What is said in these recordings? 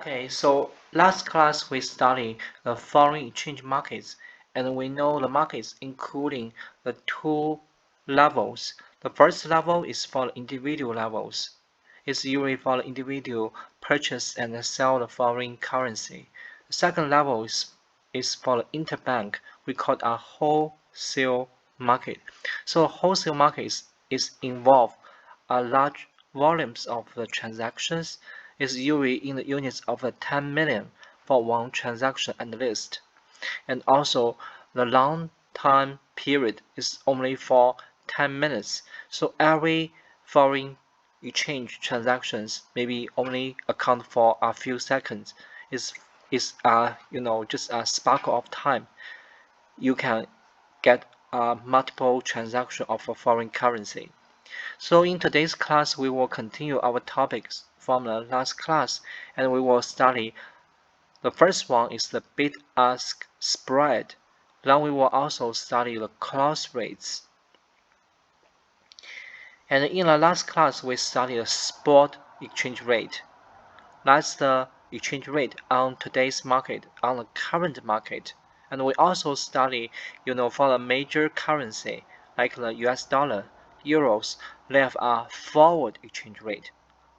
Okay, so last class we studied the foreign exchange markets, and we know the markets including the two levels. The first level is for the individual levels. It's usually for the individual purchase and sell the foreign currency. The second level is for the interbank. We call it a wholesale market. So wholesale markets is involve a large volumes of the transactions is usually in the units of 10 million for one transaction at least. And also the long time period is only for 10 minutes. So every foreign exchange transactions maybe only account for a few seconds. Is just a sparkle of time. You can get multiple transaction of a foreign currency. So in today's class, we will continue our topics from the last class, and we will study the first one is the bid-ask spread. Then we will also study the cross rates. And in the last class, we studied the spot exchange rate. That's the exchange rate on today's market, on the current market. And we also study, for the major currency like the US dollar, euros, they have a forward exchange rate.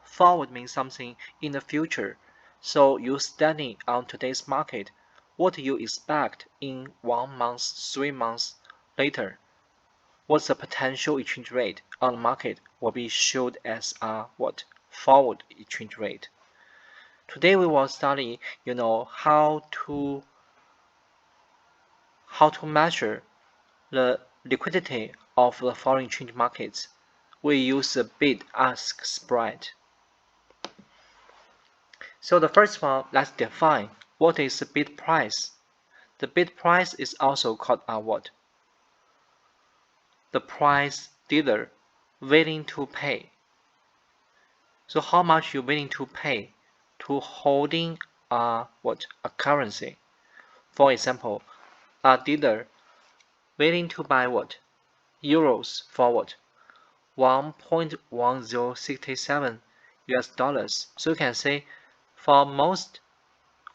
Forward means something in the future. So you studying on today's market, what do you expect in 1 month, 3 months later? What's the potential exchange rate on the market will be showed as a forward exchange rate. Today we will study, how to measure the liquidity of the foreign exchange markets. We use the bid-ask spread. So the first one, let's define what is the bid price. The bid price is also called a what? The price dealer willing to pay. So how much you willing to pay to holding a currency? For example, a dealer willing to buy euros for 1.1067 US dollars. So you can say for most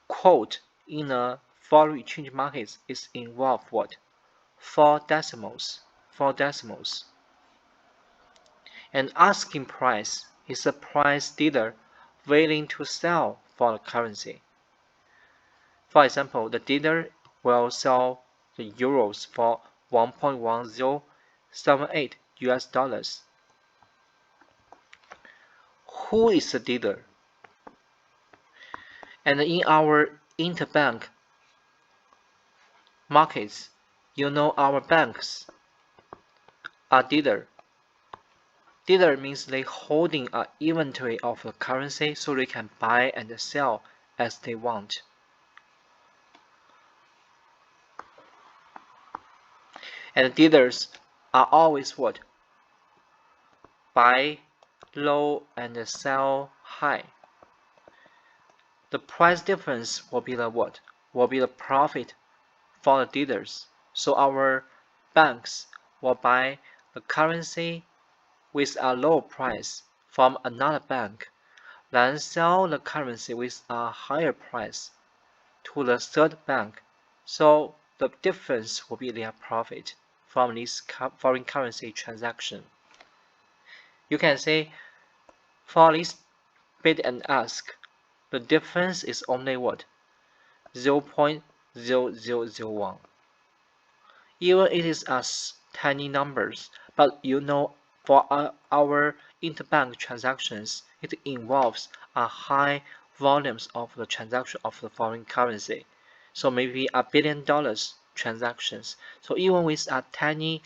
quote in a foreign exchange markets is involved 4 decimals. And asking price is the price dealer willing to sell for the currency. For example, the dealer will sell the euros for 1.1078 US dollars. Who is the dealer? And in our interbank markets, our banks are dealer. Dealer means they holding an inventory of the currency so they can buy and sell as they want. And dealers are always buy low and sell high. The price difference will be the will be the profit for the dealers. So our banks will buy the currency with a low price from another bank, then sell the currency with a higher price to the third bank. So the difference will be their profit from this foreign currency transaction. You can say for this bid and ask, the difference is only 0.0001. Even it is as tiny numbers, but for our interbank transactions, it involves a high volumes of the transaction of the foreign currency. So maybe $1 billion transactions. So even with a tiny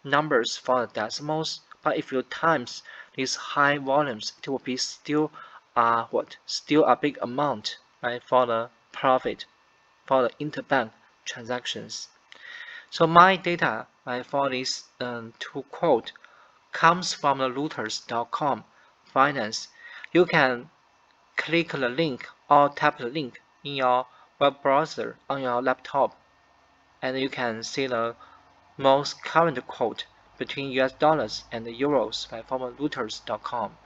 numbers for the decimals, but if you times these high volumes, it will be still still a big amount, right, for the profit for the interbank transactions. So my data, right, for this two quote comes from the Reuters.com finance. You can click the link or tap the link in your web browser on your laptop, and you can see the most current quote between US dollars and euros, right, from Reuters.com.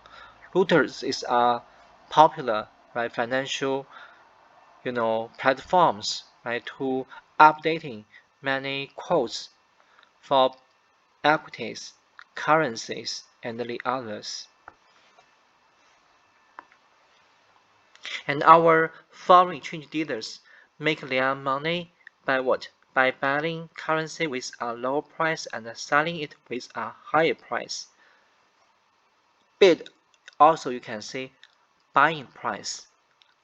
Reuters is a popular right, financial, platforms, right, to updating many quotes for equities, currencies, and the others. And our foreign exchange dealers make their money by what? By buying currency with a low price and selling it with a higher price. Bid also you can say buying price.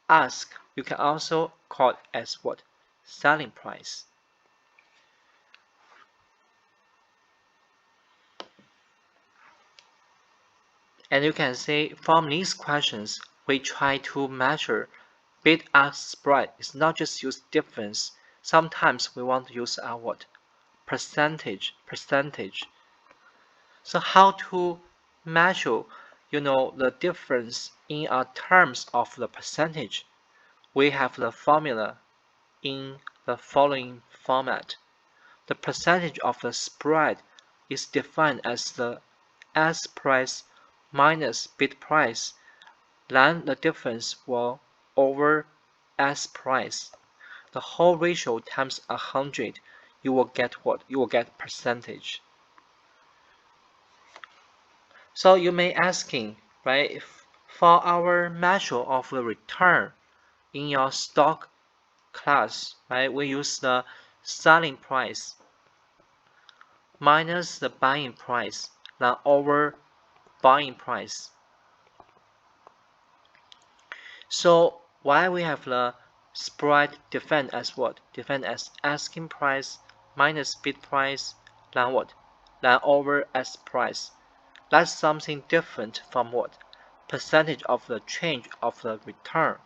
Ask you can also call it as what? Selling price. And you can say from these questions we try to measure bid-ask spread. It's not just use difference. Sometimes we want to use our what? Percentage. So how to measure, the difference in terms of the percentage? We have the formula in the following format. The percentage of the spread is defined as the ask price minus bid price, then the difference will over ask price. The whole ratio times 100, you will get what? You will get percentage. So you may asking, right, for our measure of the return in your stock class, right, we use the selling price minus the buying price, then over buying price. So why we have the spread defined as what? Defined as asking price minus bid price, then what? Then over ask price. That's something different from what? Percentage of the change of the return.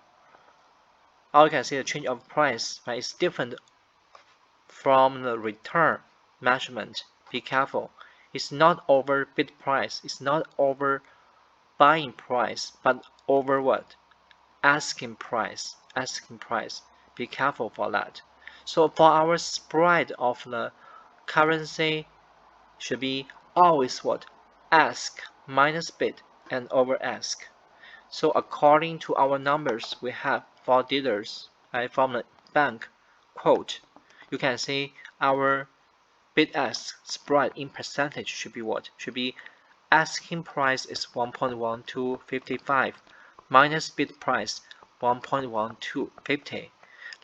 Or you can see the change of price, right? It's different from the return measurement. Be careful. It's not over bid price. It's not over buying price, but over what? Asking price. Be careful for that. So for our spread of the currency should be always what? Ask minus bid and over ask. So according to our numbers we have for dealers, right, from the bank quote, you can see our bid ask spread in percentage should be what? Should be asking price is 1.1255 minus bid price 1.1250.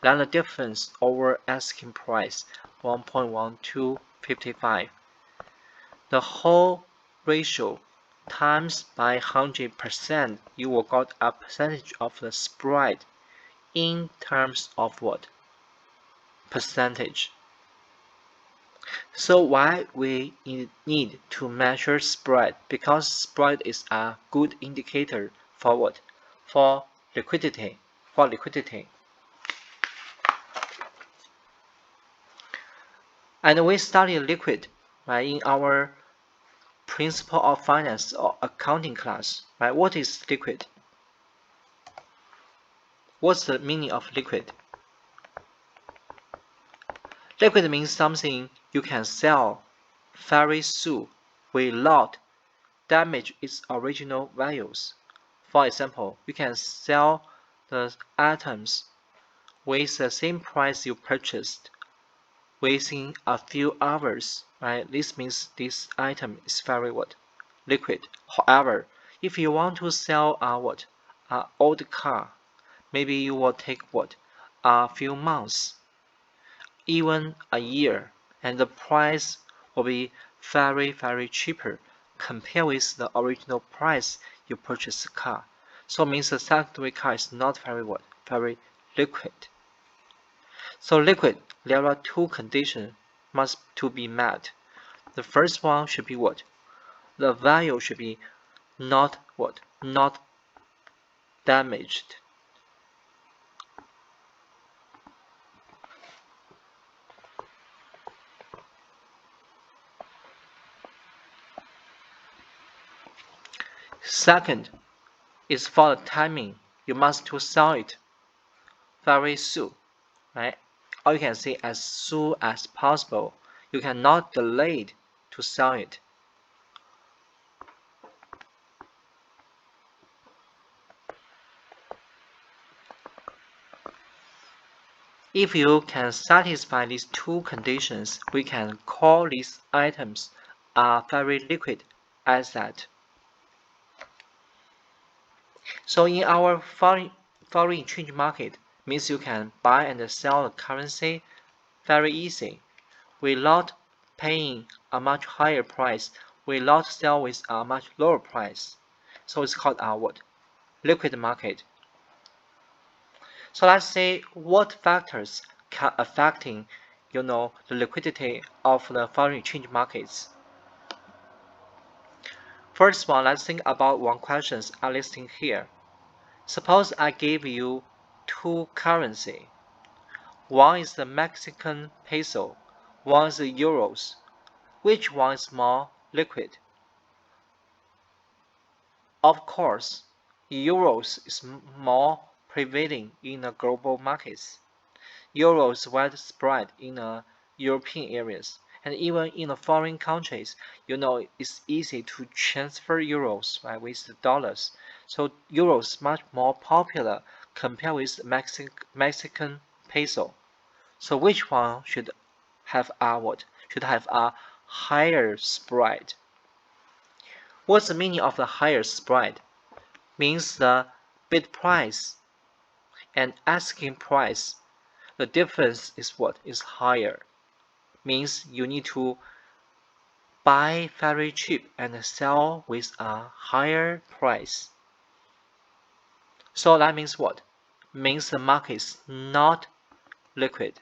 Then the difference over asking price 1.1255. The whole ratio times by 100%, you will get a percentage of the spread in terms of what? Percentage. So why we need to measure spread? Because spread is a good indicator for what? For liquidity. And we study liquid, right, in our principle of finance or accounting class, right? What is liquid? What's the meaning of liquid? Liquid means something you can sell very soon without damage its original values. For example, you can sell the items with the same price you purchased within a few hours, right? This means this item is very what? Liquid. However, if you want to sell a what? A old car, maybe you will take what? A few months, even a year, and the price will be very cheaper compared with the original price you purchased the car. So it means the secondary car is not very what? Very liquid. So liquid, there are two conditions must to be met. The first one should be what? The value should be not what? Not damaged. Second is for the timing. You must to sell it very soon, right? Or you can say as soon as possible. You cannot delay it to sell it. If you can satisfy these two conditions, we can call these items a very liquid asset. So in our foreign exchange market, means you can buy and sell the currency very easy, without paying a much higher price, without sell with a much lower price. So it's called our what? Liquid market. So let's see what factors can affecting, the liquidity of the foreign exchange markets. First one, let's think about one question I'm listing here. Suppose I give you two currency. One is the Mexican peso, one is the euros. Which one is more liquid? Of course, euros is more prevailing in the global markets. Euros widespread in the European areas, and even in the foreign countries, it's easy to transfer euros, right, with the dollars. So euros much more popular compared with Mexican peso. So which one should have a what? Should have a higher spread? What's the meaning of the higher spread? Means the bid price and asking price, the difference is what? Is higher. Means you need to buy very cheap and sell with a higher price. So that means what? Means the market is not liquid.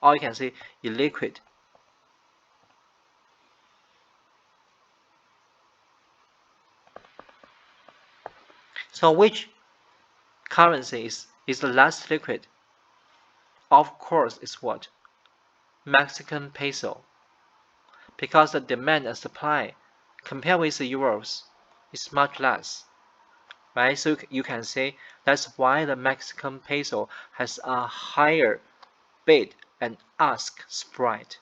Or you can say illiquid. So which currency is the less liquid? Of course, it's what? Mexican peso. Because the demand and supply compared with the euros is much less, right? So you can say that's why the Mexican peso has a higher bid and ask spread.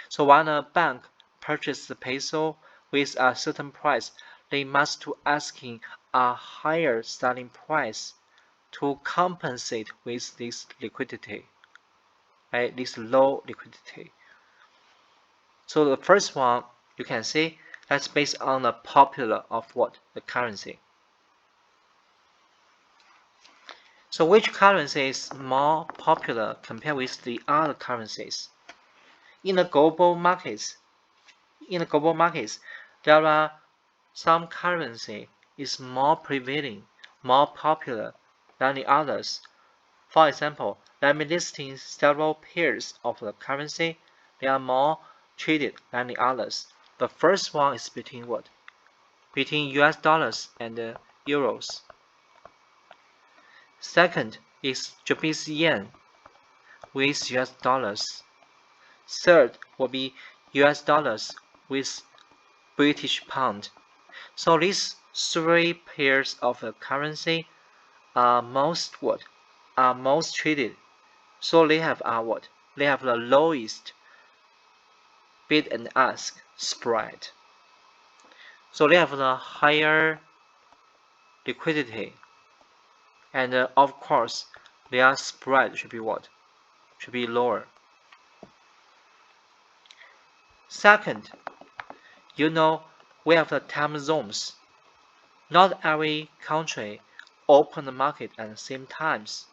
So when a bank purchases the peso with a certain price, they must to asking a higher selling price to compensate with this liquidity, right? This low liquidity. So the first one, you can see that's based on the popular of what? The currency. So which currency is more popular compared with the other currencies? In the global markets, there are some currency is more prevailing, more popular than the others. For example, let me listing several pairs of the currency. They are more traded than the others. The first one is between what? Between US dollars and euros. Second is Japanese yen with US dollars. Third will be US dollars with British pound. So these three pairs of the currency are most what? Are most traded. So they have what? They have the lowest bid and ask spread. So they have the higher liquidity. And of course, their spread should be what? Should be lower. Second, we have the time zones. Not every country open the market at the same times.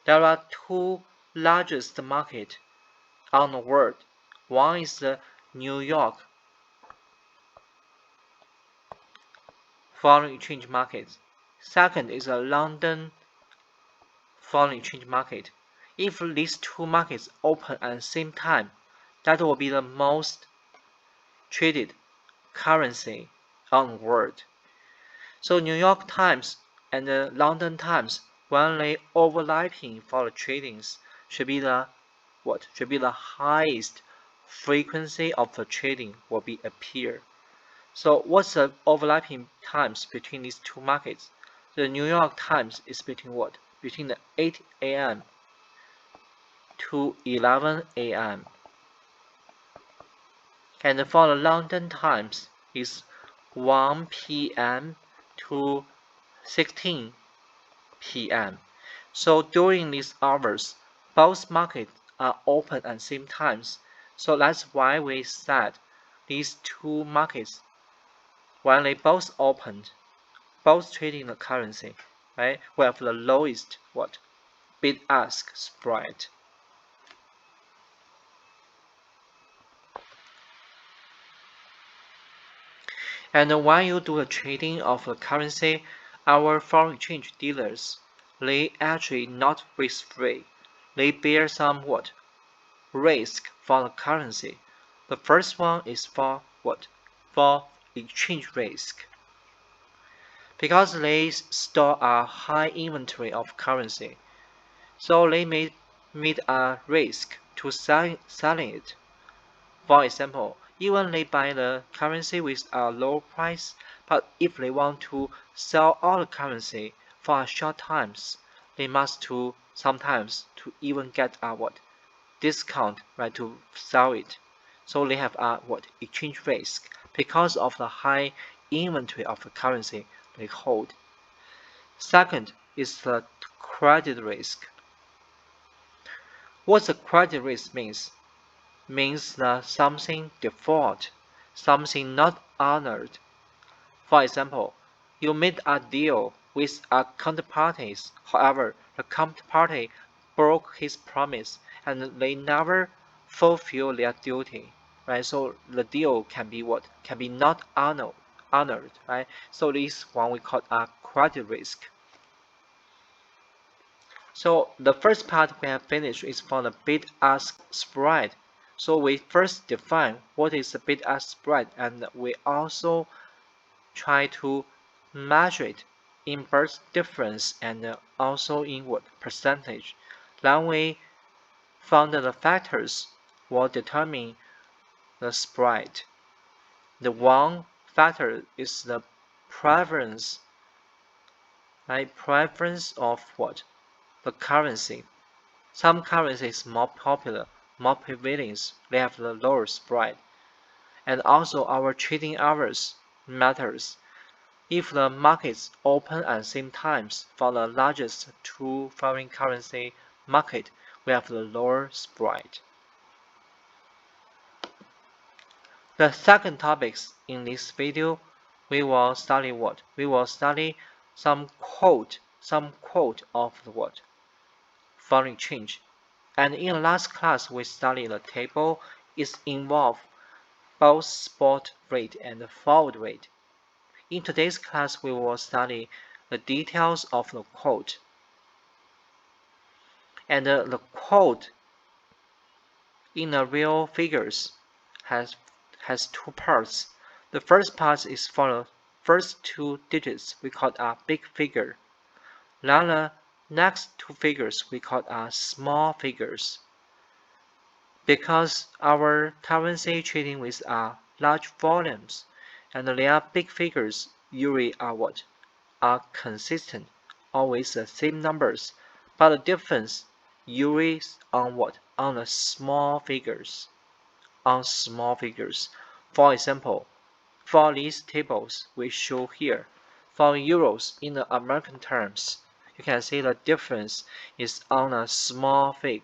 There are two largest markets on the world. One is the New York foreign exchange market. Second is the London foreign exchange market. If these two markets open at the same time, that will be the most traded currency on the world. So New York Times and the London Times, when they overlapping for the tradings, should be the what? Should be the highest frequency of the trading will be appear. So what's the overlapping times between these two markets? The New York Times is between what? Between the 8 a.m. to 11 a.m. And for the London Times is 1 p.m. to 16 p.m. So during these hours, both markets are open at the same times. So that's why we said these two markets, when they both opened, both trading the currency, right? We have the lowest what? Bid-ask spread. And when you do the trading of the currency, our foreign exchange dealers, they actually not risk-free. They bear some what? Risk for the currency. The first one is for what? For exchange risk. Because they store a high inventory of currency, so they may meet a risk to selling it. For example, even they buy the currency with a low price, but if they want to sell all the currency for a short times, they must to sometimes to even get a what? Discount, right, to sell it. So they have a what? Exchange risk because of the high inventory of the currency they hold. Second is the credit risk. What the credit risk means that something default, something not honored. For example, you made a deal with a counterparty, however, the counterparty broke his promise and they never fulfill their duty, right? So the deal can be what? Can be not honored, right? So this one we call a credit risk. So the first part we have finished is for the bid-ask spread. So we first define what is the bid-ask spread, and we also try to measure it in both difference and also in what percentage. Then we found the factors will determine the spread. The one factor is the preference, right? Preference of what? The currency. Some currencies more popular, more prevalent, they have the lower spread. And also our trading hours matters. If the markets open at the same times for the largest two foreign currency market, we have the lower spread. The second topics in this video, we will study what? We will study some quote of the what? Foreign exchange. And in the last class, we studied the table. It involves both spot rate and forward rate. In today's class, we will study the details of the quote. And the quote in the real figures has two parts. The first part is for the first two digits, we call it a big figure. Then the next two figures we call it small figures. Because our currency trading with large volumes and their big figures usually are what? Are consistent, always the same numbers, but the difference usually on what? On the small figures. On small figures. For example, for these tables we show here, for euros in the American terms, you can see the difference is on a small fig,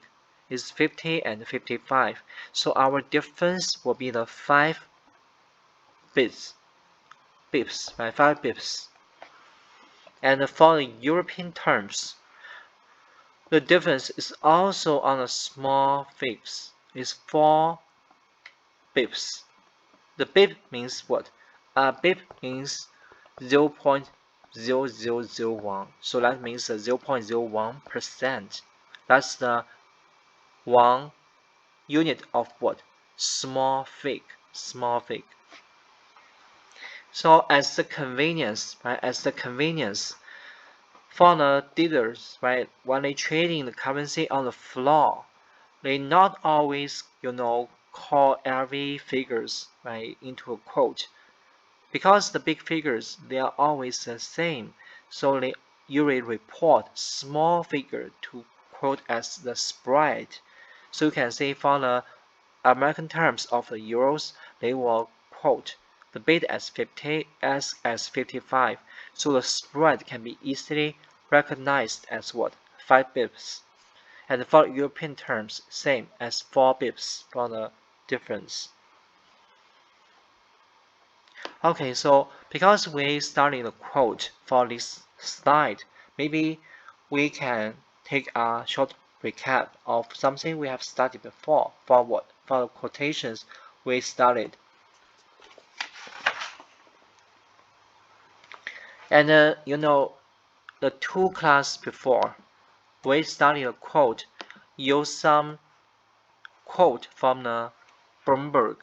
is 50 and 55. So our difference will be the 5 bips, right? 5 bips. And for the European terms, the difference is also on the small figs, is 4 bips. The bip means what? Bip means 0.0001. So that means 0.01%. That's the one unit of what? Small fig. Small fig. So as the convenience, right? As the convenience for the dealers, right? When they trading the currency on the floor, they not always, call every figures, right, into a quote. Because the big figures, they are always the same, so they usually report small figure to quote as the spread. So you can say for the American terms of the euros, they will quote the bid as 50 as 55. So the spread can be easily recognized as what? 5 bips. And for European terms, same as 4 bips for the difference. Okay, so because we studied the quote for this slide, maybe we can take a short recap of something we have studied before. For what? For the quotations we studied. And the 2 class before, we studied a quote, use some quote from the Bloomberg.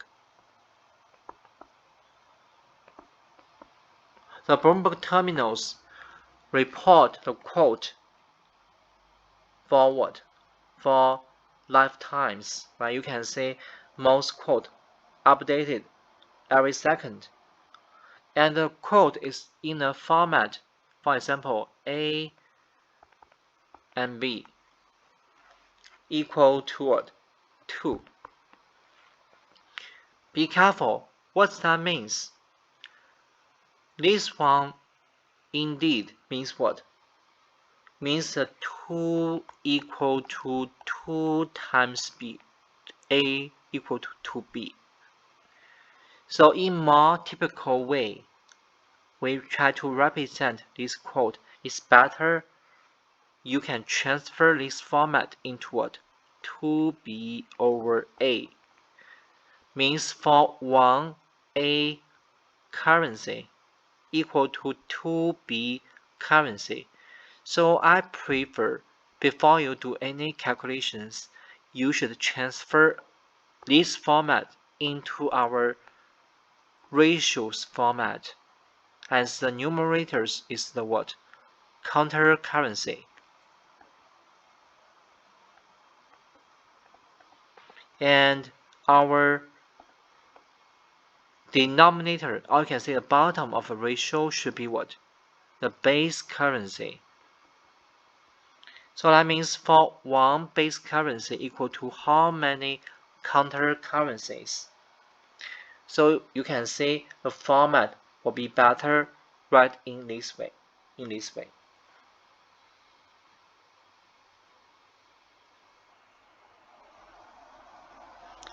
The Bloomberg terminals report the quote for what? For lifetimes, right? You can say most quote updated every second. And the quote is in a format, for example, A and B equal to what? 2. Be careful, what that means. This one indeed means what? Means the 2 equal to 2 times B, A equal to 2B. So in more typical way, we try to represent this quote. It's better you can transfer this format into what? 2B over A. Means for one A currency equal to 2B currency. So I prefer, before you do any calculations, you should transfer this format into our ratios format, as the numerators is the what? Counter currency. And our denominator, or you can say the bottom of a ratio, should be what? The base currency. So that means for one base currency equal to how many counter currencies? So you can say the format will be better right in this way.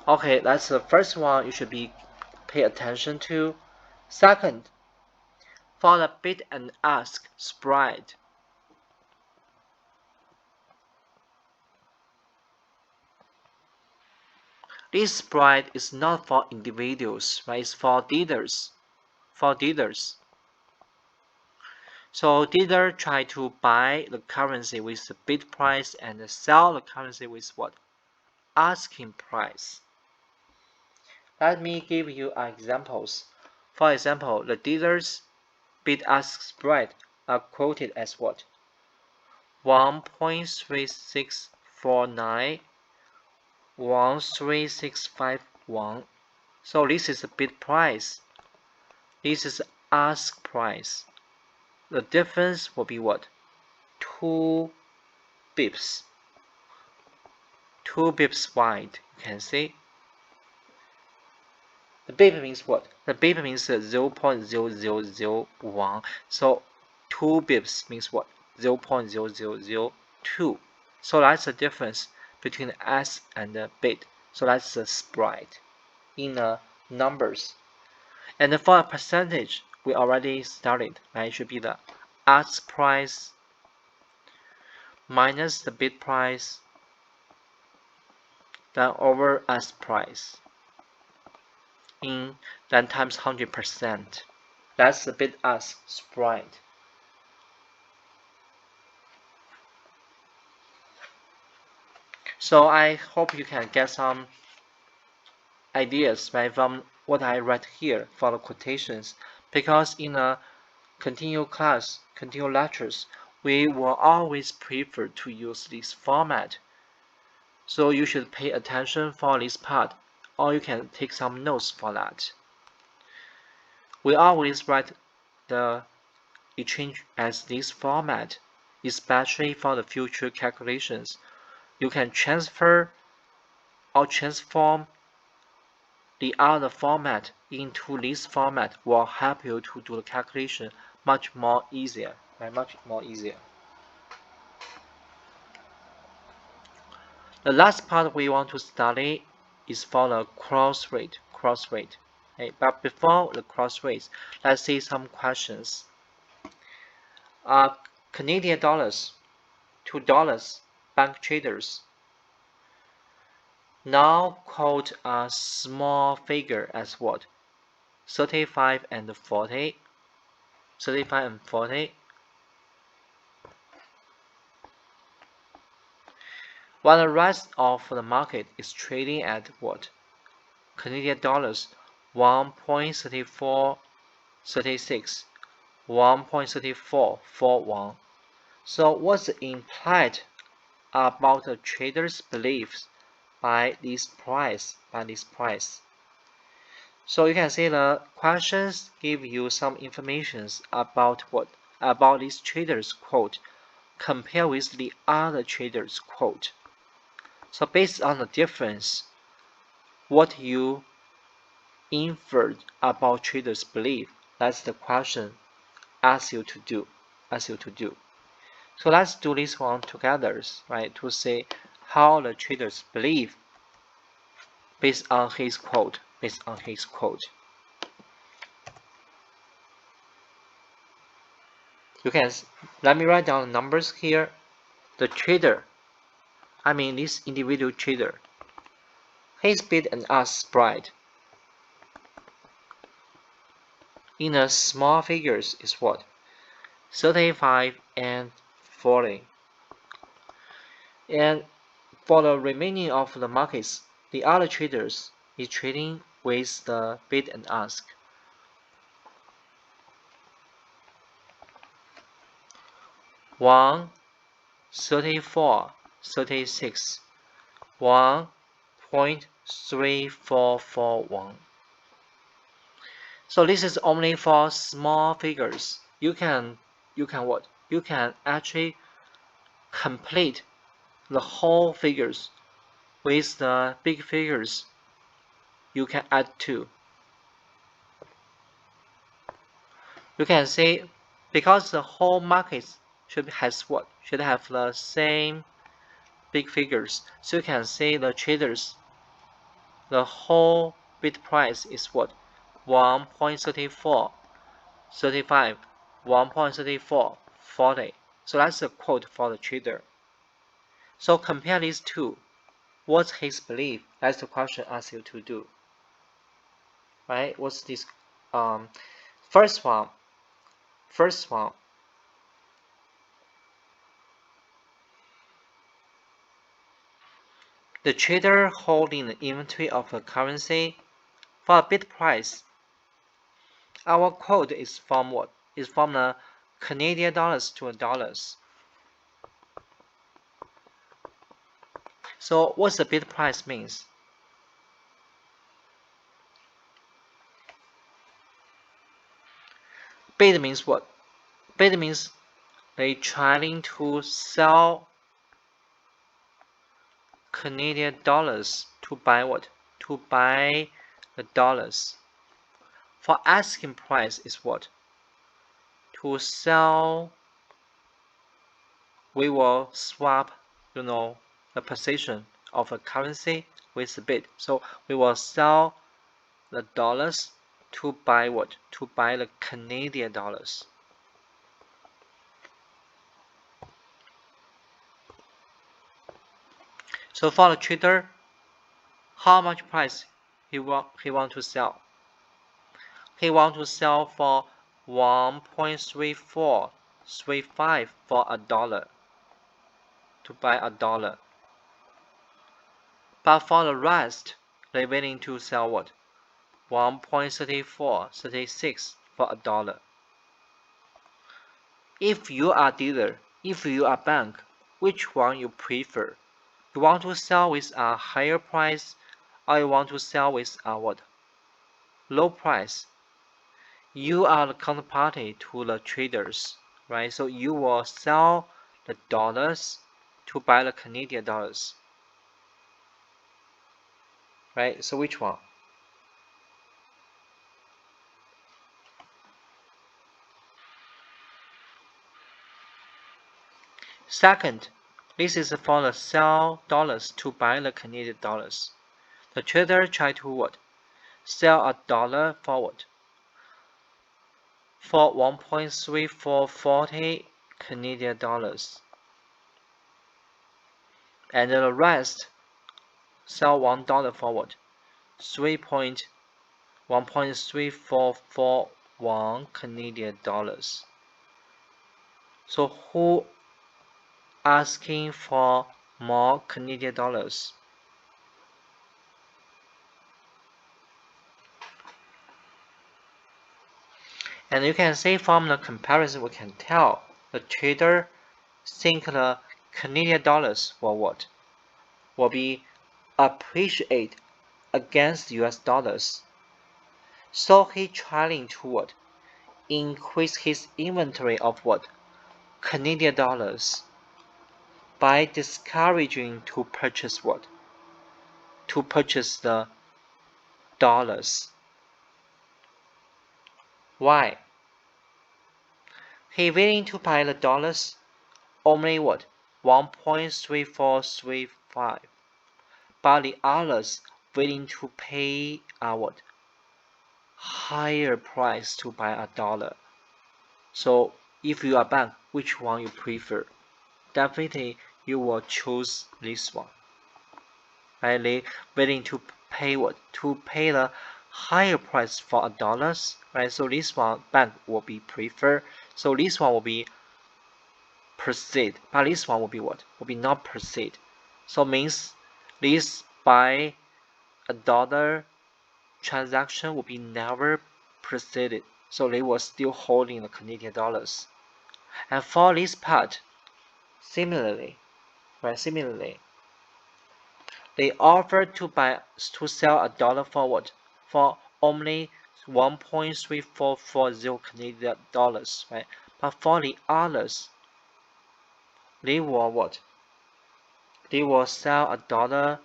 Okay, that's the first one you should pay attention to. Second, for the bid and ask spread. This spread is not for individuals, right? It's for dealers. So dealer try to buy the currency with the bid price and sell the currency with what? Asking price. Let me give you examples. For example, the dealer's bid-ask spread are quoted as what? 1.3649, 13651. So this is the bid price. This is ask price. The difference will be what? 2 bips. 2 bips wide, you can see. The bip means what? The bip means 0.0001. So 2 bips means what? 0.0002. So that's the difference between the S and the bit. So that's the spread in the numbers. And for a percentage, we already studied. Right? It should be the ask price minus the bid price, then over ask price, then times 100%. That's the bid ask spread. So I hope you can get some ideas right from what I read here for the quotations, because in a continual lectures, we will always prefer to use this format. So you should pay attention for this part, or you can take some notes for that. We always write the exchange as this format, especially for the future calculations. You can transfer or transform the other format into this format will help you to do the calculation much more easier, right? Much more easier. The last part we want to study is for the cross rate. Okay, but before the cross rates, let's see some questions. Canadian dollars, $2 bank traders. Now quote a small figure as what? 35 and 40. 35 and 40. While the rest of the market is trading at what? Canadian dollars 1.3436, 1.3441. So what's implied about the trader's beliefs by this price? So you can see the questions give you some information about what? About this trader's quote compared with the other trader's quote. So based on the difference, what you inferred about traders' belief, that's the question asks you to do. So let's do this one together, right? To see how the traders believe based on his quote. You can let me write down the numbers here. The trader, I mean this individual trader, his bid and ask spread in the small figures is what? 35 and 40. And for the remaining of the markets, the other traders is trading with the bid and ask. 1.3436, 1.3441. So this is only for small figures. You can what? You can actually complete the whole figures with the big figures. You can add 2. You can see because the whole market should have the same big figures. So you can see the traders, the whole bid price is what? 1.34, 35, 1.34, 40. So that's the quote for the trader. So compare these two. What's his belief? That's the question asks you to do. Right? What's this? First one. The trader holding the inventory of a currency for a bid price. Our quote is from what? Is from the Canadian dollars to dollars. So what's the bid price means? Bid means what? Bid means they trying to sell Canadian dollars to buy what? To buy the dollars. For asking price is what? To sell, we will swap, the position of a currency with the bid. So we will sell the dollars to buy what? To buy the Canadian dollars. So for the trader, how much price he want to sell? He want to sell for 1.3435 for a dollar, to buy a dollar. But for the rest, they willing to sell what? 1.3436 for a dollar. If you are dealer, if you are bank, which one you prefer? You want to sell with a higher price, or you want to sell with a what? Low price. You are the counterparty to the traders, right? So you will sell the dollars to buy the Canadian dollars, right? So which one? Second, This is for the sell dollars to buy the Canadian dollars. The trader try to what? Sell a dollar forward for 1.3440 Canadian dollars. And the rest sell $1 forward, 1.3441 Canadian dollars. So who asking for more Canadian dollars? And you can see from the comparison, we can tell the trader think the Canadian dollars will what? Will be appreciate against US dollars. So he trying to what? Increase his inventory of what? Canadian dollars by discouraging to purchase what? To purchase the dollars. Why? He willing to buy the dollars only what? 1.3435. But the others willing to pay a what? Higher price to buy a dollar. So if you are bank, which one you prefer? Definitely you will choose this one. Right? They willing to pay what? To pay the higher price for a dollars, right? So this one bank will be prefer. So this one will be proceed, but this one will be what? Will be not proceed. So means this buy a dollar transaction will be never proceeded. So they were still holding the Canadian dollars. And for this part, similarly, they offered to sell a dollar forward for only 1.3440 Canadian dollars, right? But for the others, they will what? They will sell a dollar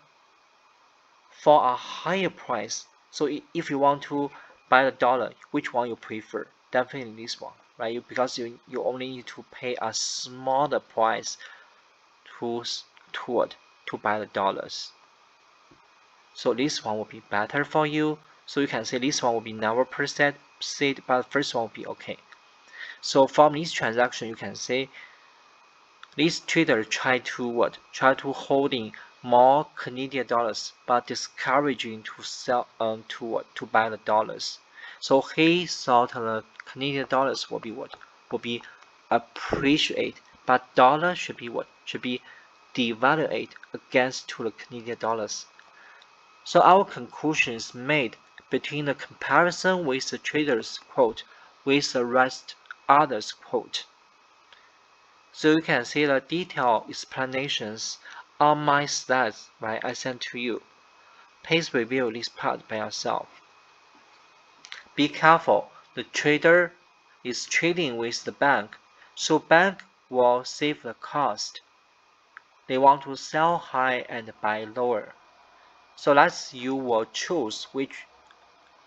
for a higher price. So if you want to buy a dollar, which one you prefer? Definitely this one, right? Because you only need to pay a smaller price to buy the dollars. So this one will be better for you. So you can say this one will be never proceed, but first one will be okay. So from this transaction, you can say this trader try to what? Try to holding more Canadian dollars, but discouraging to sell to buy the dollars. So he thought the Canadian dollars will be what? Will be appreciate, but dollar should be what? Should be devaluate against to the Canadian dollars. So our conclusion is made between the comparison with the trader's quote with the rest others quote. So you can see the detailed explanations on my slides, right? I sent to you. Please review this part by yourself. Be careful, the trader is trading with the bank, so bank will save the cost. They want to sell high and buy lower. So that's you will choose which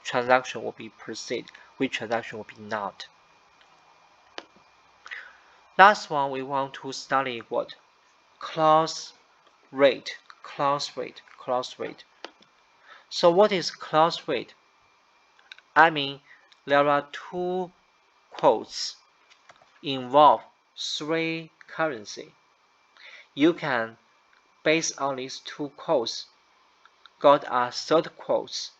transaction will be proceed, which transaction will be not. Last one we want to study what? Cross rate. So what is cross rate? I mean, there are two quotes involve three currency. You can, based on these two quotes, got a third quotes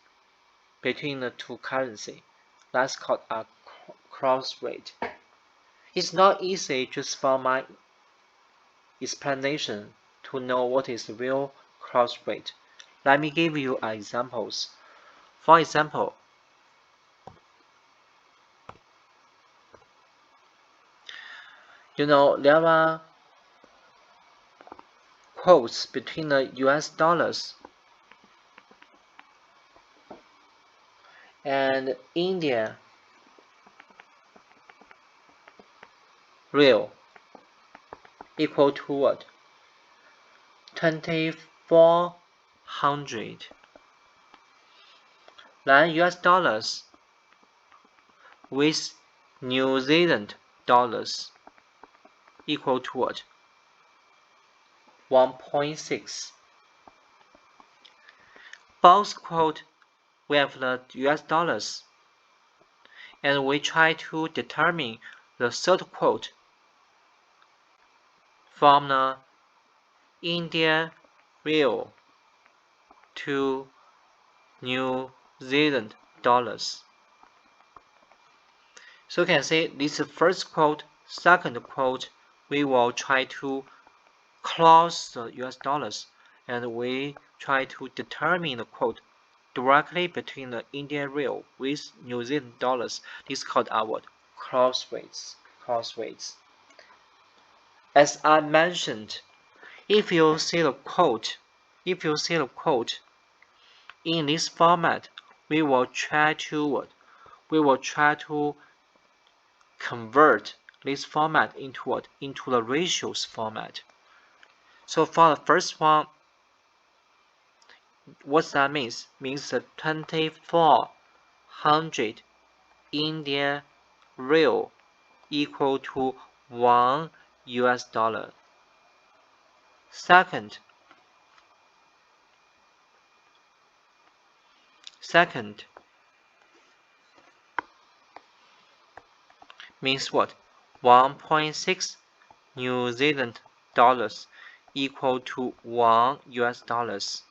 between the two currency. That's called a cross rate. It's not easy just from my explanation to know what is the real cross rate. Let me give you examples. For example, there are quotes between the US dollars and India real equal to what? 2400. Then US dollars with New Zealand dollars equal to what? 1.6. Both quote we have the US dollars, and we try to determine the third quote from the Indian real to New Zealand dollars. So you can see this first quote, second quote, we will try to close the US dollars, and we try to determine the quote directly between the Indian real with New Zealand dollars. This is called our cross rates. As I mentioned, if you see the quote in this format, we will try to convert this format into what? Into the ratios format. So for the first one, what that means? Means the 2400 Indian real equal to 1 US dollar. Second means what? 1.6 New Zealand dollars equal to 1 US dollars.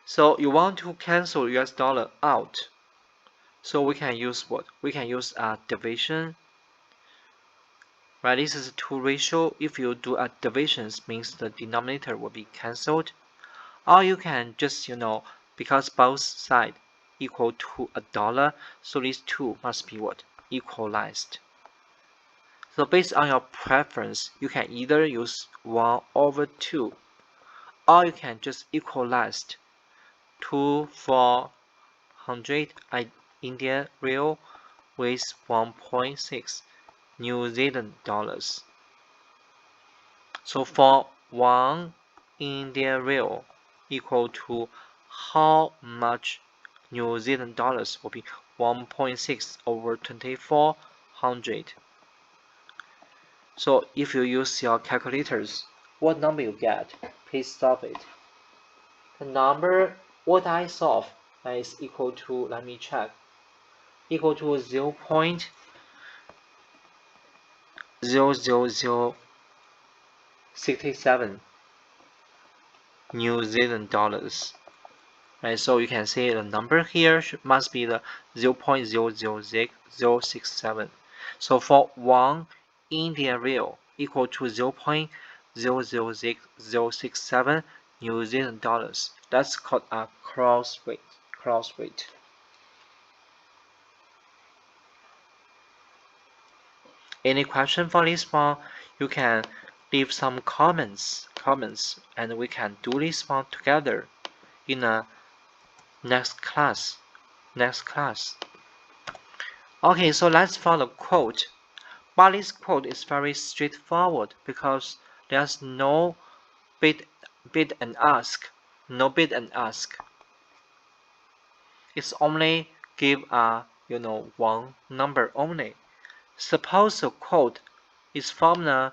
So you want to cancel US dollar out. So we can use what? We can use a division. Right, this is 2 ratio. If you do a division, means the denominator will be cancelled. Or you can just, because both sides equal to a dollar, so these two must be what? Equalized. So based on your preference, you can either use 1 over 2, or you can just equalize 2400 Indian real with 1.6 New Zealand dollars. So for 1 Indian real equal to how much New Zealand dollars will be 1.6 over 2400. So if you use your calculators, what number you get? Please solve it. The number what I solve is equal to, let me check, equal to 0.00067 New Zealand dollars. Right, so you can see the number here must be the 0.000067. So for 1 Indian real equal to 0.000067 New Zealand dollars. That's called a cross rate. Any question for this one? You can leave some comments, and we can do this one together in a next class. Okay, so let's follow quote. But this quote is very straightforward because there's no bid and ask. It's only give a one number only. Suppose the quote is from the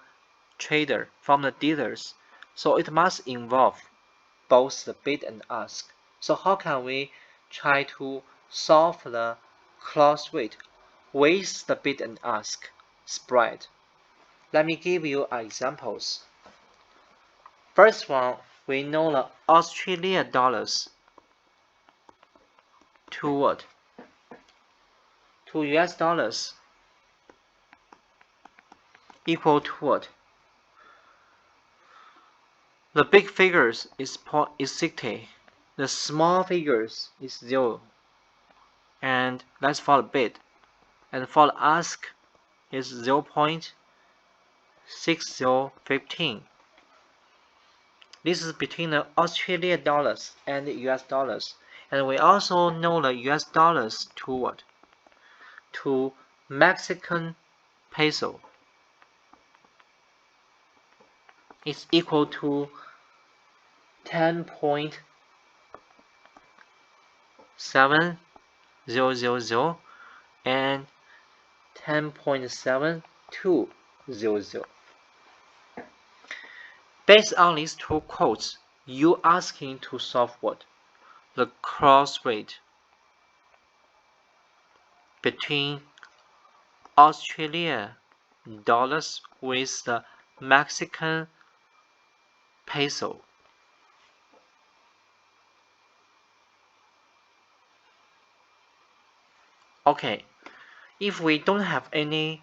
trader, from the dealers, so it must involve both the bid and ask. So how can we try to solve the cross rate with the bid and ask spread? Let me give you examples. First one, we know the Australian dollars to what? To US dollars equal to what? The big figures is 60, the small figures is 0, and that's for the bid, and for the ask is 0.6015. This is between the Australian dollars and the US dollars, and we also know the US dollars to what? To Mexican peso. It's equal to 10.7000 and 10.72. 0.00. Based on these two quotes, you asking to solve what? The cross rate between Australia dollars with the Mexican peso. Okay, if we don't have any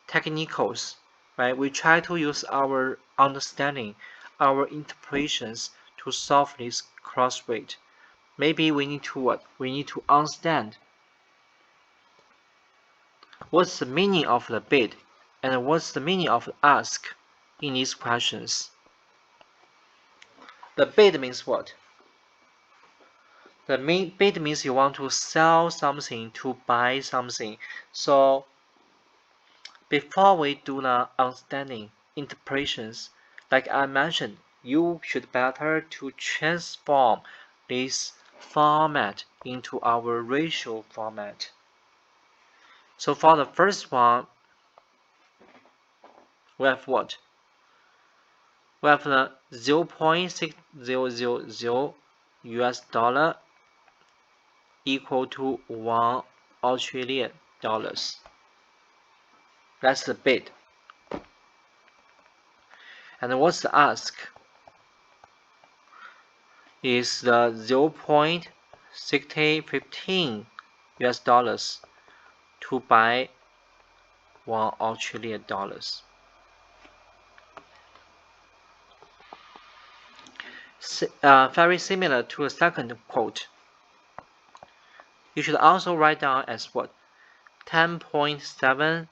technicals, right, we try to use our understanding, our interpretations to solve this cross rate. Maybe we need to what? We need to understand what's the meaning of the bid and what's the meaning of the ask in these questions. The bid means what? The bid means you want to sell something to buy something. So before we do the understanding interpretations, like I mentioned, you should better to transform this format into our ratio format. So for the first one, we have what? We have the 0.6000 US dollar equal to 1 Australian dollars. That's the bid. And what's the ask? Is the 0.6015 US dollars to buy 1 Australian dollars. Very similar to the second quote. You should also write down as what? 10.7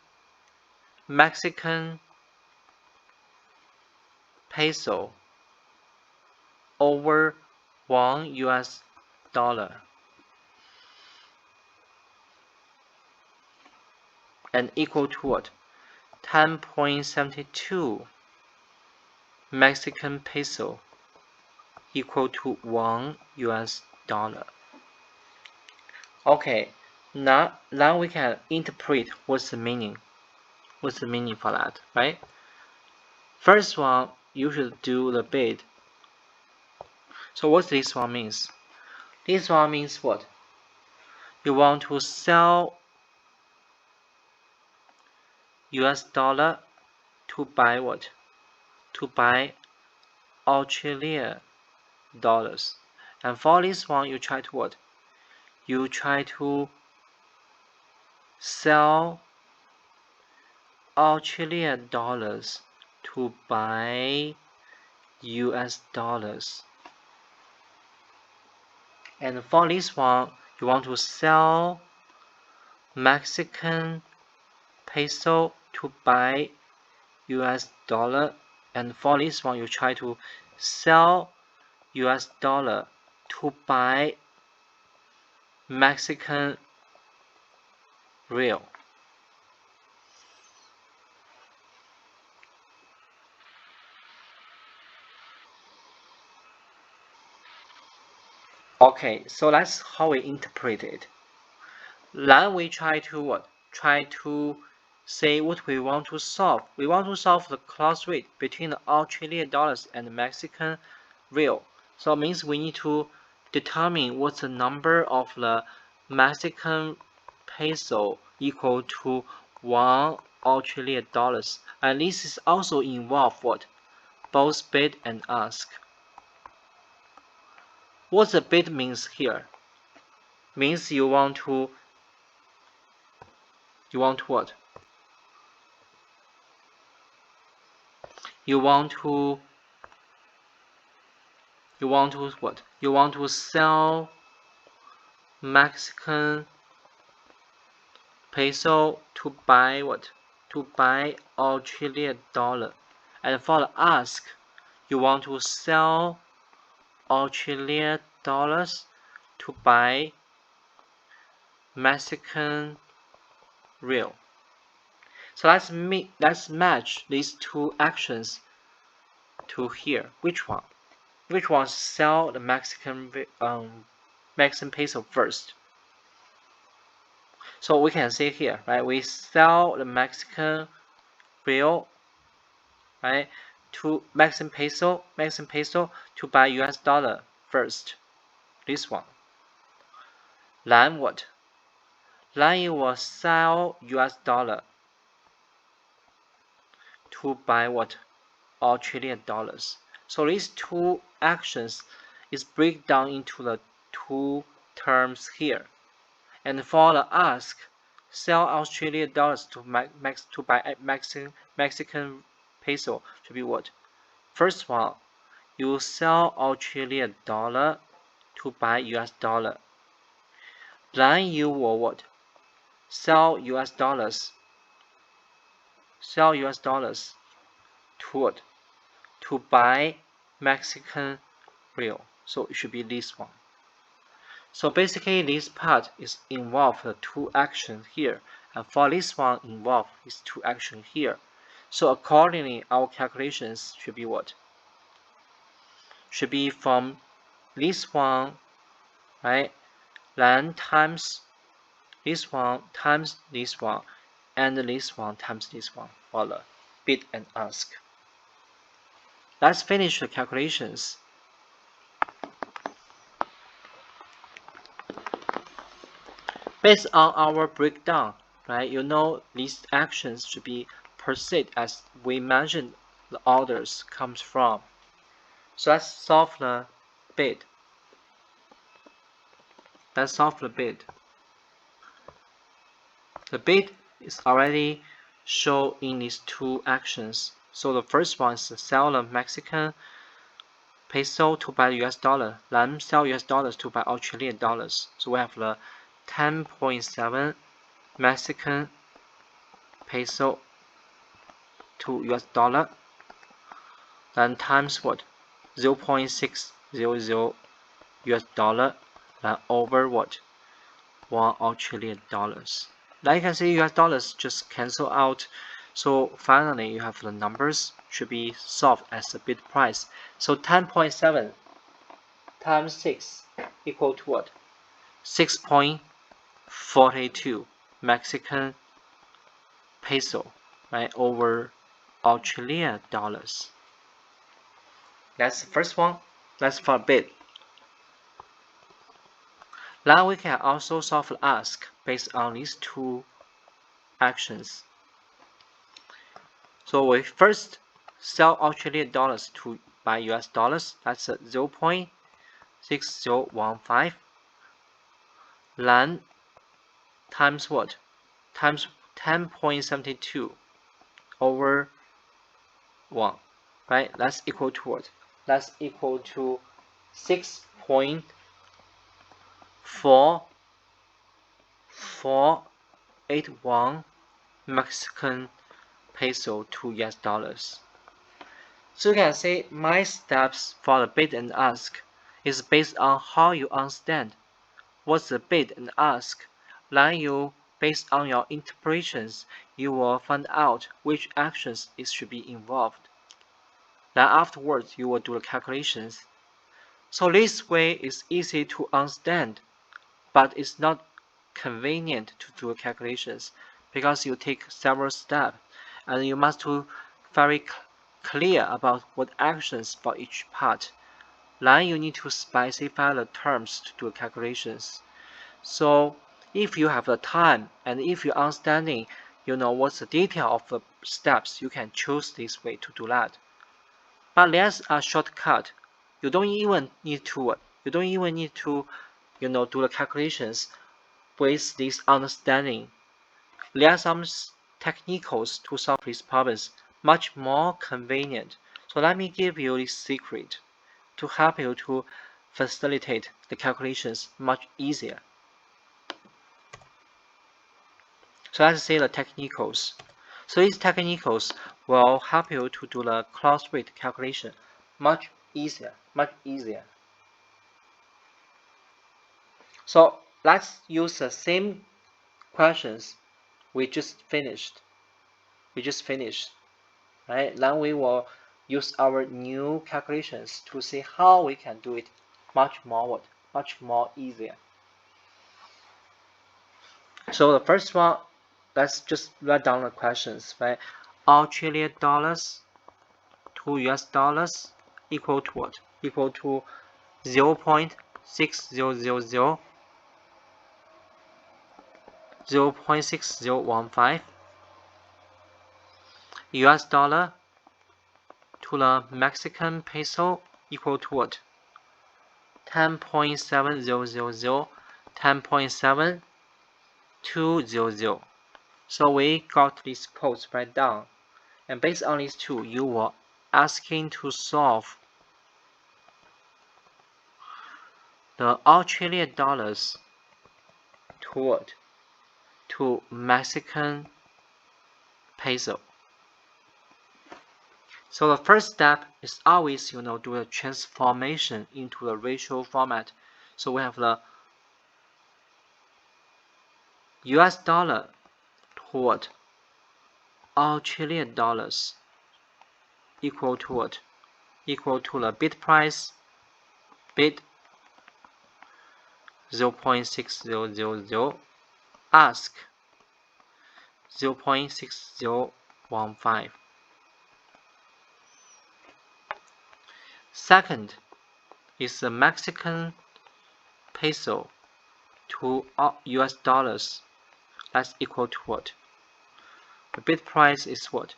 Mexican peso over 1 US dollar and equal to what? 10.72 Mexican peso equal to 1 US dollar. Okay, now we can interpret what's the meaning. What's the meaning for that, right? First one, you should do the bid. So what this one means? This one means what? You want to sell US dollar to buy what? To buy Australia dollars. And for this one, you try to what? You try to sell Australian dollars to buy US dollars. And for this one, you want to sell Mexican peso to buy US dollar. And for this one, you try to sell US dollar to buy Mexican real. Okay, so that's how we interpret it. Then we try to what? Try to say what we want to solve. We want to solve the cross rate between the Australian dollars and the Mexican real. So it means we need to determine what's the number of the Mexican peso equal to 1 Australian dollars. And this is also involve what? Both bid and ask. What the bid means here? Means you want what? You want what? You want what? You want to sell Mexican peso to buy what? To buy Australian dollar. And for the ask, you want to sell Australian dollars to buy Mexican real. So let's match these two actions to here. Which one? Which one sell the Mexican peso first? So we can see here, right? We sell the Mexican real, right, to Mexican peso to buy US dollar first. This one. Then what? Then you will sell US dollar to buy what? Australian dollars. So these two actions is break down into the two terms here. And for the ask, sell Australian dollars to buy Mexican peso to be what? First one, you sell Australian dollar to buy US dollar. Then you will what? Sell US dollars to what? To buy Mexican real. So it should be this one. So basically this part is involve the two actions here, and for this one involve is two actions here. So accordingly our calculations should be what? Should be from this one, right? Then times this one times this one, and this one times this one for the bid and ask. Let's finish the calculations. Based on our breakdown, right, you know these actions should be proceed as we mentioned the orders comes from. So let's solve the bid. Let's solve the bid. The bid is already shown in these two actions. So the first one is to sell the Mexican peso to buy US dollar, then sell US dollars to buy Australian dollars. So we have the 10.7 Mexican peso to US dollar, then times what? 0.600 US dollar, then over what? 1 Australian dollars. Now you can see US dollars just cancel out. So finally you have the numbers should be solved as the bid price. So 10.7 times 6 equal to what? 6.42 Mexican peso, right, over Australian dollars. That's the first one. That's for bid. Now we can also solve the ask based on these two actions. So we first sell Australian dollars to buy US dollars. That's 0.6015. Then times what? Times 10.72 over 1. Right? That's equal to what? That's equal to 6.4481 Mexican peso to US dollars. So you can say my steps for the bid and ask is based on how you understand what's the bid and ask. Then you, based on your interpretations, you will find out which actions it should be involved. Then afterwards you will do the calculations. So this way is easy to understand, but it's not convenient to do calculations because you take several steps and you must be very clear about what actions for each part. Then you need to specify the terms to do calculations. So if you have the time and if you're understanding, you know what's the detail of the steps, you can choose this way to do that. But there's a shortcut. You don't even need to do the calculations with this understanding. There are some techniques to solve these problems much more convenient. So let me give you this secret to help you to facilitate the calculations much easier. So let's see the techniques. So these techniques will help you to do the cross rate calculation much easier. So let's use the same questions we just finished. Right? Then we will use our new calculations to see how we can do it much more easier. So the first one, let's just write down the questions, right? Australian dollars to US dollars equal to what? Equal to 0.6000, 0.6015 US dollar to the Mexican peso equal to what? 10.7000, 10.7200. So we got these codes right down. And based on these two, you were asking to solve the Australian dollars to what? To Mexican peso. So the first step is always, do the transformation into the ratio format. So we have the US dollar to what? Australian dollars equal to what? Equal to the bid price, bid 0.6000, ask 0.6015. Second is the Mexican peso to US dollars. That's equal to what? The bid price is what?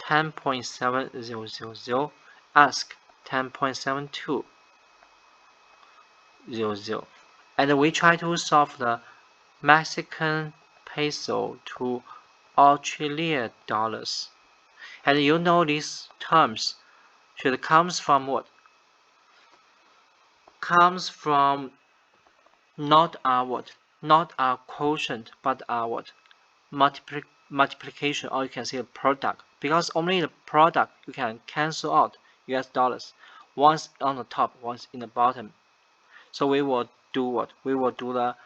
10.7000, ask 10.7200. And we try to solve the Mexican peso to Australian dollars. And these terms should comes from what? Comes from not our what? Not our quotient, but our what? Multiplication, or you can say a product. Because only the product you can cancel out US dollars. Once on the top, once in the bottom. So we will do what? We will do the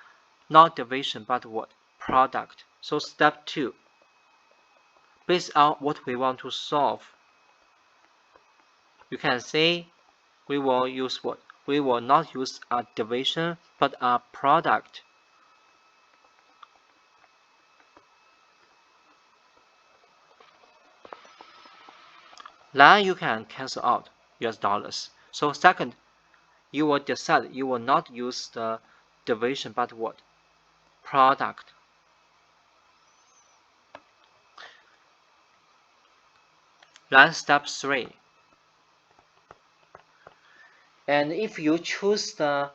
not division, but what? Product. So step 2. Based on what we want to solve, you can say we will use what? We will not use a division, but a product. Then you can cancel out US dollars. So second, you will decide you will not use the division, but what? Product. Then step 3. And if you choose the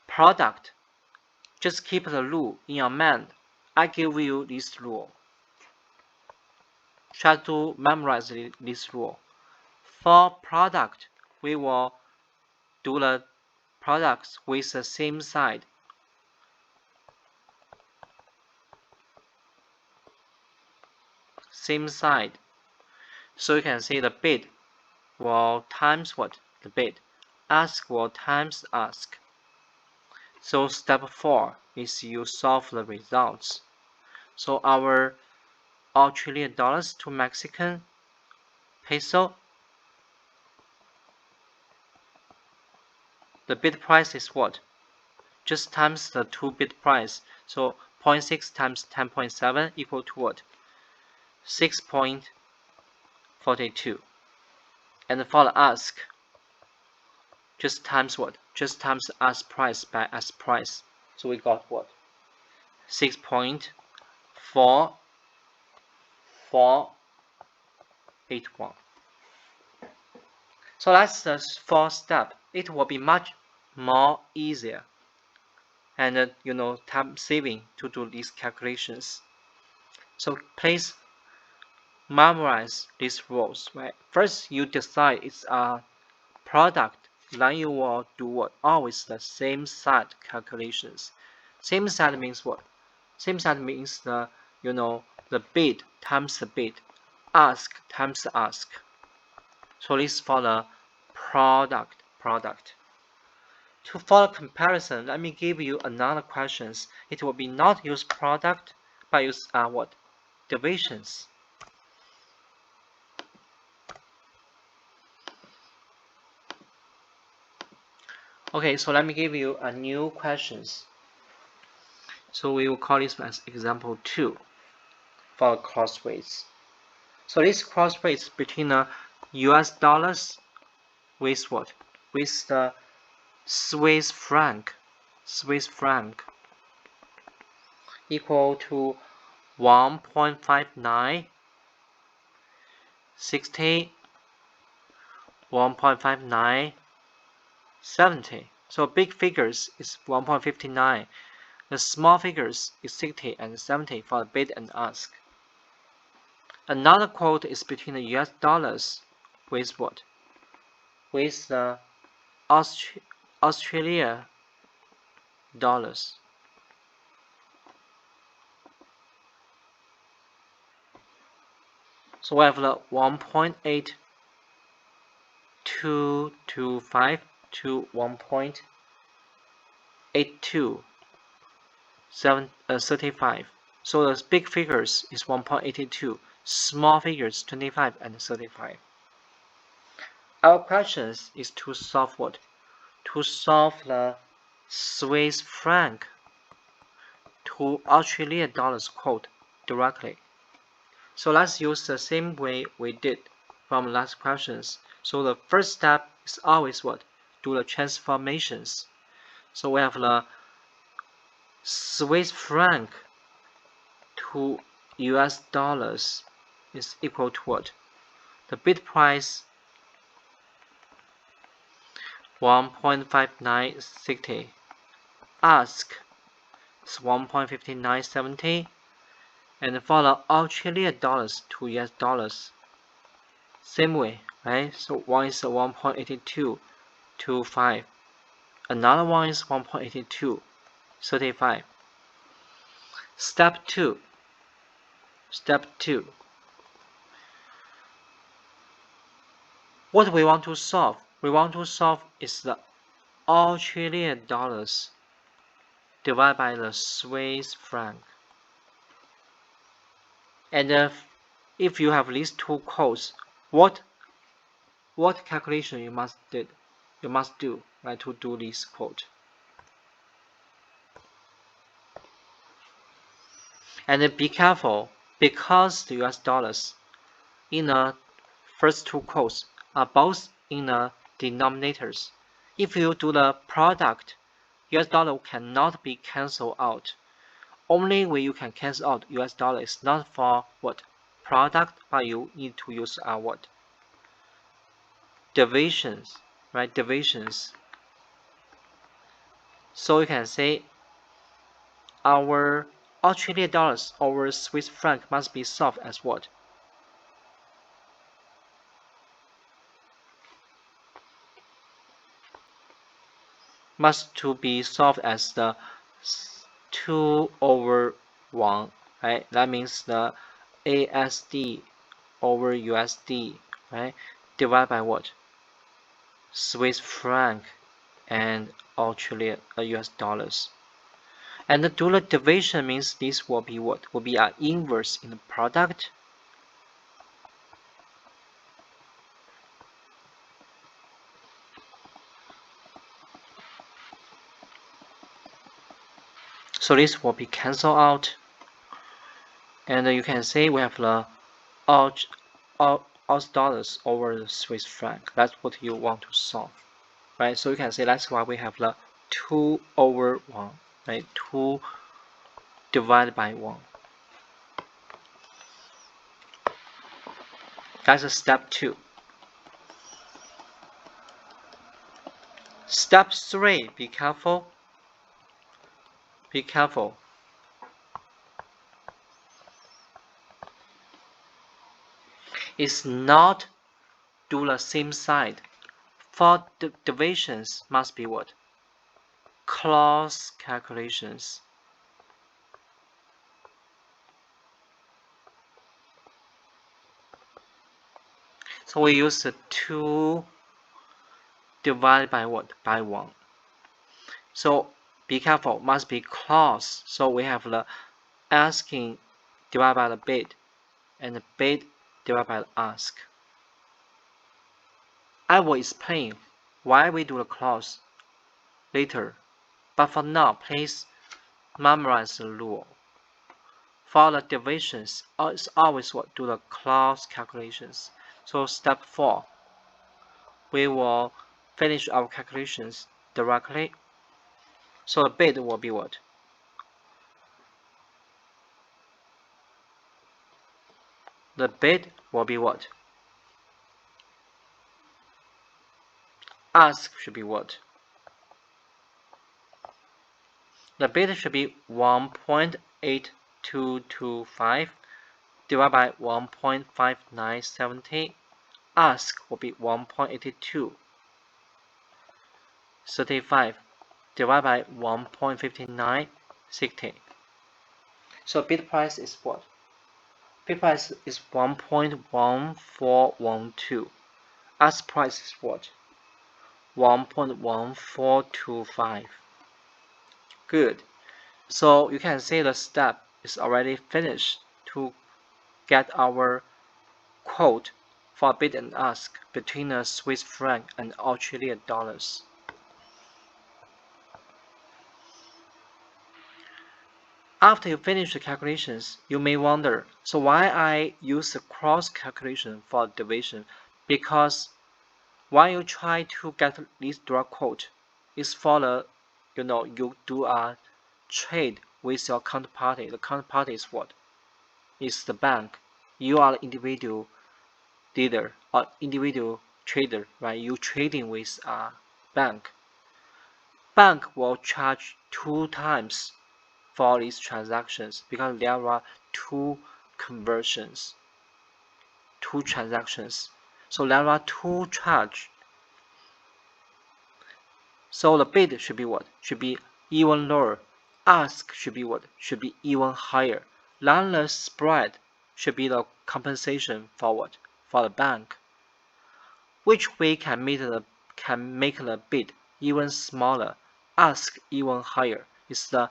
product, just keep the rule in your mind. I give you this rule. Try to memorize this rule. For product, we will do the products with the same side. Same side. So you can say the bid will times what? The bid. Ask will times ask. So step 4 is you solve the results. So our Australian dollars to Mexican peso, the bid price is what? Just times the 2 bid price. So 0.6 times 10.7 equal to what? 6.42. And for the ask, just times what? Just times ask price by ask price. So we got what? 6.4481. So that's the 4th step. It will be much more easier and time saving to do these calculations. So please memorize these rules, right? First, you decide it's a product, then you will do what? Always the same side calculations. Same side means what? Same side means the the bid times the bid, ask times the ask. So this is for the product. To follow comparison, let me give you another questions. It will be not use product, but use what? Divisions. Okay, so let me give you a new questions. So we will call this as example 2. for cross rates. So this cross rates between the US dollars with what? With the Swiss franc equal to 1.59, 60, 1.59, 70. So big figures is 1.59. The small figures is 60 and 70 for the bid and ask. Another quote is between the US dollars with what? With the Australia dollars. So we have the 1.8225 to 1.8235. So the big figures is 1.82, small figures 25 and 35. Our question is to solve what? To solve the Swiss franc to Australian dollars quote directly. So let's use the same way we did from last questions. So the first step is always what? Do the transformations. So we have the Swiss franc to US dollars is equal to what? The bid price 1.5960. Ask is 1.5970. And for the Australian dollars to US dollars, same way, right? So one is 1.8225. Another one is 1.8235. Step 2. What we want to solve? We want to solve is the Australian dollars divided by the Swiss franc. And if you have these two codes, what calculation you must do, right, to do this quote? And be careful, because the US dollars in the first two quotes are both in the denominators. If you do the product, US dollar cannot be cancelled out. Only way you can cancel out US dollar is not for what? Product, but you need to use what? Divisions, right? Divisions. So you can say our Australian dollars over Swiss franc must be solved as what? Must to be solved as the 2/1, right? That means the ASD over USD, right? Divided by what? Swiss franc and Australian US dollars. And the do the division means this will be what? Will be an inverse in the product. So this will be cancelled out. And you can say we have the Aus dollars over the Swiss franc. That's what you want to solve, right? So you can say that's why we have the 2/1, right? 2 divided by 1. That's a step 2. Step 3, be careful. Be careful. It's not do the same side. For the divisions must be what? Cross calculations. So we use the 2 divided by what? By 1. So be careful, must be cross. So we have the asking divided by the bid, and the bid divided by the ask. I will explain why we do the cross later, but for now, please memorize the rule. For the divisions, it's always what do the cross calculations. So step 4, we will finish our calculations directly. So the bid will be what? The bid will be what? Ask should be what? The bid should be 1.8225 divided by 1.5970. Ask will be 1.8235 divided by 1.5960. So bid price is what? Bid price is 1.1412. Ask price is what? 1.1425. Good. So you can see the step is already finished to get our quote for bid and ask between the Swiss franc and Australian dollars. After you finish the calculations, you may wonder, so why I use the cross calculation for division? Because when you try to get this direct quote, it's for the, you do a trade with your counterparty. The counterparty is what? Is the bank. You are the individual dealer or individual trader, right? You trading with a bank. Bank will charge 2 times for these transactions because there are two conversions, 2 transactions. So there are 2 charge. So the bid should be what? Should be even lower. Ask should be what? Should be even higher. Then the spread should be the compensation for what? For the bank. Which way can make the bid even smaller? Ask even higher. It's the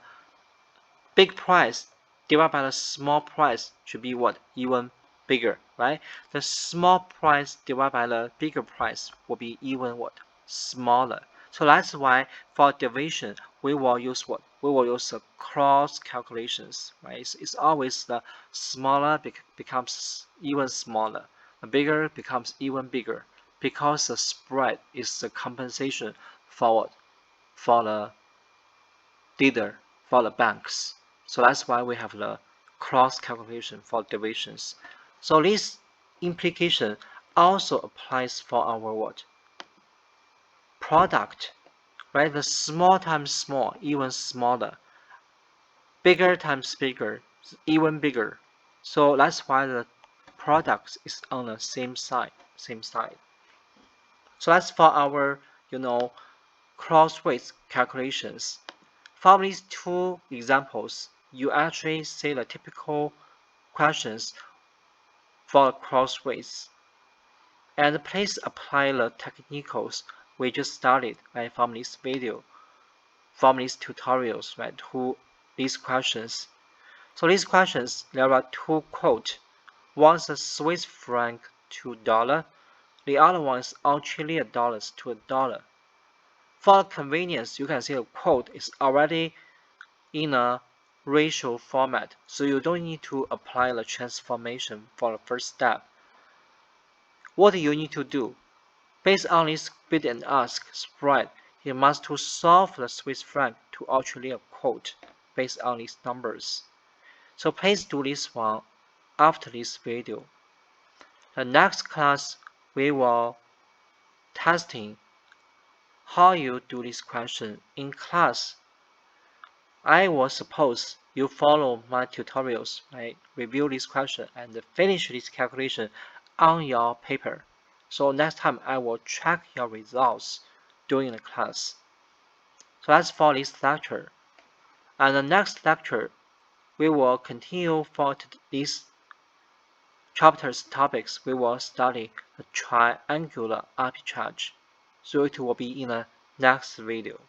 big price divided by the small price should be what? Even bigger, right? The small price divided by the bigger price will be even what? Smaller. So that's why for division, we will use what? We will use the cross calculations, right? It's always the smaller becomes even smaller. The bigger becomes even bigger because the spread is the compensation for what? For the dealer, for the banks. So that's why we have the cross calculation for divisions. So this implication also applies for our what? Product, right? The small times small, even smaller. Bigger times bigger, even bigger. So that's why the product is on the same side. So that's for our, cross rates calculations. From these 2 examples, you actually see the typical questions for cross rates. And please apply the technicals we just studied, right, from this video, from these tutorials, right, to these questions. So these questions, there are 2 quotes. One is a Swiss franc to dollar, the other one is Australian dollars to a dollar. For convenience, you can see the quote is already in a ratio format, so you don't need to apply the transformation for the first step. What you need to do, based on this bid and ask spread, you must to solve the Swiss franc to Australian quote based on these numbers. So please do this one after this video. The next class we will testing how you do this question in class. I will suppose you follow my tutorials, right? Review this question and finish this calculation on your paper. So next time I will check your results during the class. So that's for this lecture. And the next lecture, we will continue for this chapter's topics. We will study the triangular arbitrage. So it will be in the next video.